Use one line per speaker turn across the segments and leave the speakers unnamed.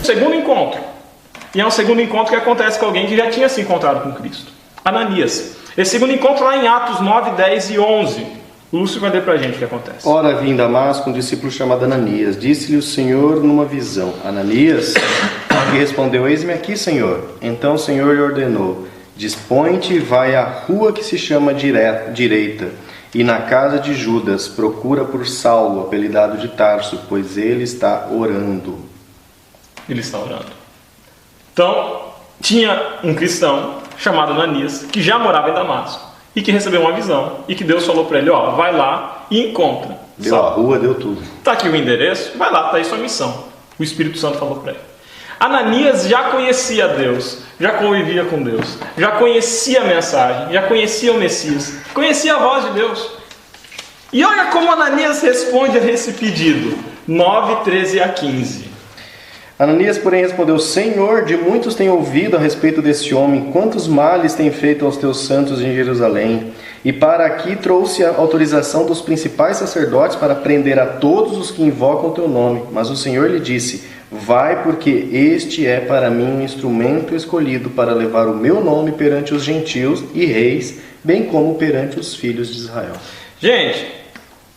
Segundo encontro. E é um segundo encontro que acontece com alguém que já tinha se encontrado com Cristo. Ananias. Esse segundo encontro lá em Atos 9, 10 e 11. O Lúcio vai ler pra gente o que acontece.
Ora, havia em Damasco um discípulo chamado Ananias. Disse-lhe o Senhor numa visão: Ananias? E respondeu: Eis-me aqui, Senhor. Então o Senhor lhe ordenou: Dispõe-te e vai à rua que se chama Direita, e na casa de Judas procura por Saulo, apelidado de Tarso, pois ele está orando.
Ele está orando. Então, tinha um cristão chamado Ananias, que já morava em Damasco, e que recebeu uma visão, e que Deus falou para ele: ó, vai lá e encontra.
Deu a rua, deu tudo.
Está aqui o endereço, vai lá, está aí sua missão. O Espírito Santo falou para ele. Ananias já conhecia Deus, já convivia com Deus, já conhecia a mensagem, já conhecia o Messias, conhecia a voz de Deus. E olha como Ananias responde a esse pedido, 9, 13 a 15.
Ananias, porém, respondeu: Senhor, de muitos tenho ouvido a respeito desse homem, quantos males tem feito aos teus santos em Jerusalém. E para aqui trouxe a autorização dos principais sacerdotes para prender a todos os que invocam o teu nome. Mas o Senhor lhe disse: Vai, porque este é para mim um instrumento escolhido para levar o meu nome perante os gentios e reis, bem como perante os filhos de Israel.
Gente,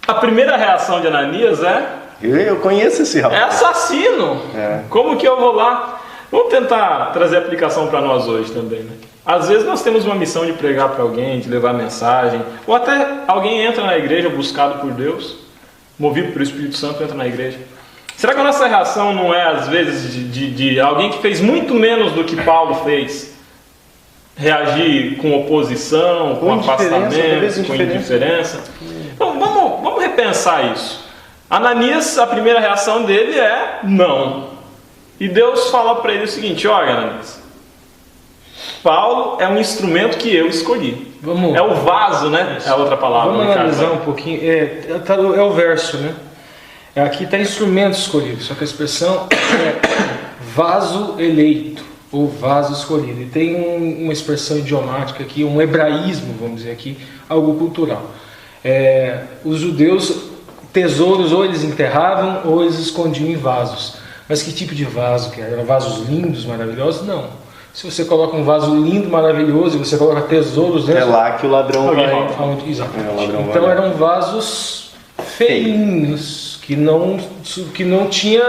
a primeira reação de Ananias é:
eu conheço esse rapaz.
é assassino. Como que eu vou lá? Vamos tentar trazer aplicação para nós hoje também, né? Às vezes nós temos uma missão de pregar para alguém, de levar mensagem, ou até alguém entra na igreja buscado por Deus, movido pelo Espírito Santo, entra na igreja. Será que a nossa reação não é, às vezes, de alguém que fez muito menos do que Paulo fez, reagir com oposição, com afastamento, com indiferença? Então, vamos repensar isso. Ananias, a primeira reação dele é não. E Deus fala para ele o seguinte: olha, Ananias, Paulo é um instrumento que eu escolhi. É o vaso, né? É a outra palavra.
Vamos analisar um pouquinho. É o verso, né? Aqui está instrumento escolhido, só que a expressão é vaso eleito ou vaso escolhido. E tem uma expressão idiomática aqui, um hebraísmo, vamos dizer aqui, algo cultural. Os judeus, tesouros ou eles enterravam ou eles escondiam em vasos. Mas que tipo de vaso que era? Eram vasos lindos, maravilhosos? Não. Se você coloca um vaso lindo, maravilhoso, e você coloca tesouros dentro...
É lá que o ladrão vai.
Exatamente. Então eram vasos feinhos, que não tinha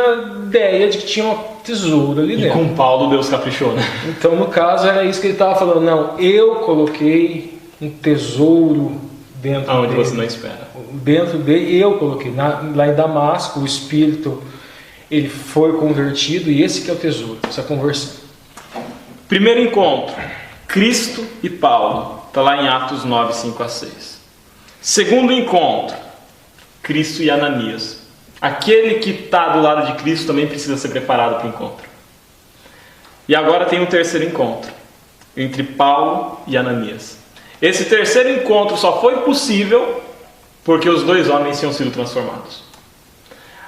ideia de que tinha um tesouro ali dentro.
E com Paulo Deus caprichou, né?
Então no caso era isso que ele estava falando. Não, eu coloquei um tesouro dentro
aonde
dele.
Você não espera.
Dentro dele, eu coloquei. Lá em Damasco, o Espírito, ele foi convertido, e esse que é o tesouro, essa conversão.
Primeiro encontro, Cristo e Paulo. Está lá em Atos 9, 5 a 6. Segundo encontro, Cristo e Ananias. Aquele que está do lado de Cristo também precisa ser preparado para o encontro. E agora tem um terceiro encontro, entre Paulo e Ananias. Esse terceiro encontro só foi possível porque os dois homens tinham sido transformados.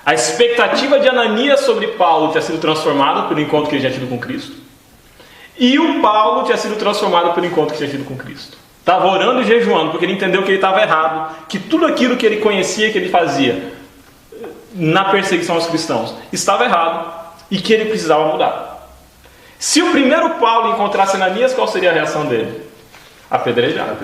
A expectativa de Ananias sobre Paulo tinha sido transformada pelo encontro que ele tinha tido com Cristo. E o Paulo tinha sido transformado pelo encontro que tinha tido com Cristo. Estava orando e jejuando, porque ele entendeu que ele estava errado, que tudo aquilo que ele conhecia, que ele fazia na perseguição aos cristãos, estava errado e que ele precisava mudar. Se o primeiro Paulo encontrasse Ananias, qual seria a reação dele? Apedrejar.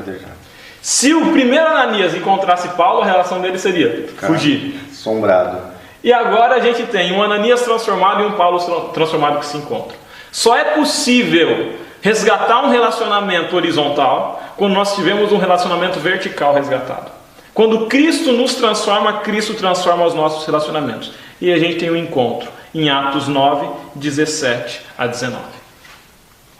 Se o primeiro Ananias encontrasse Paulo, a reação dele seria fugir.
Assombrado.
E agora a gente tem um Ananias transformado e um Paulo transformado que se encontram. Só é possível resgatar um relacionamento horizontal quando nós tivemos um relacionamento vertical resgatado. Quando Cristo nos transforma, Cristo transforma os nossos relacionamentos. E a gente tem um encontro em Atos 9, 17 a 19.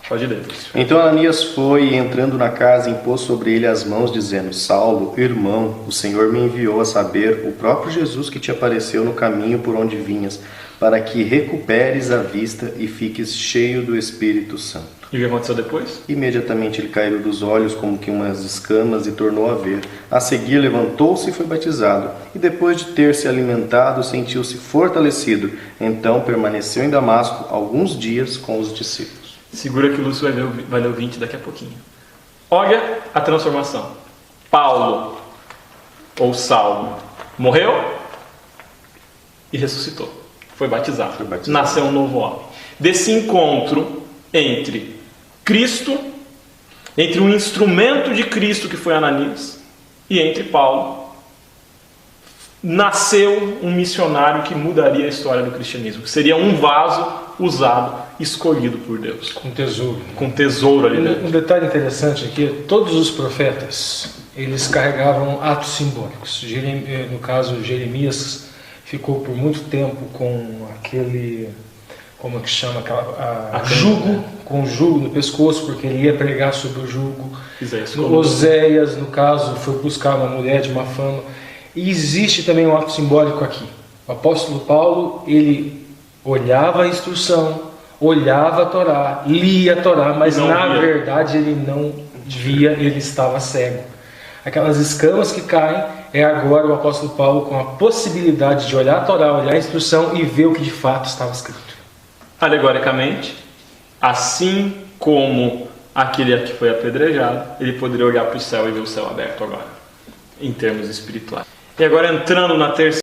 Pode ler.
Então Ananias foi, e entrando na casa, impôs sobre ele as mãos, dizendo: Saulo, irmão, o Senhor me enviou a saber, o próprio Jesus que te apareceu no caminho por onde vinhas, para que recuperes a vista e fiques cheio do Espírito Santo.
E o que aconteceu depois?
Imediatamente ele caiu dos olhos como que umas escamas e tornou a ver. A seguir levantou-se e foi batizado. E depois de ter se alimentado, sentiu-se fortalecido. Então permaneceu em Damasco alguns dias com os discípulos.
Segura que o Lúcio vai ler o 20 daqui a pouquinho. Olha a transformação. Paulo, ou Saulo, morreu e ressuscitou. Foi batizado. Nasceu um novo homem. Desse encontro entre Cristo, entre um instrumento de Cristo que foi Ananias, e entre Paulo, nasceu um missionário que mudaria a história do cristianismo, que seria um vaso usado, escolhido por Deus.
Com tesouro.
Com tesouro ali dentro.
Um detalhe interessante aqui é todos os profetas, eles carregavam atos simbólicos. No caso, Jeremias ficou por muito tempo com aquele, como é que chama, jugo, com o jugo no pescoço, porque ele ia pregar sobre o jugo. Oséias, no caso, foi buscar uma mulher de má fama. E existe também um ato simbólico aqui. O apóstolo Paulo, ele olhava a instrução, olhava a Torá, lia a Torá, mas na verdade ele não via, ele estava cego. Aquelas escamas que caem, é agora o apóstolo Paulo com a possibilidade de olhar a Torá, olhar a instrução e ver o que de fato estava escrito.
Alegoricamente, assim como aquele que foi apedrejado, ele poderia olhar para o céu e ver o céu aberto agora, em termos espirituais. E agora entrando na terceira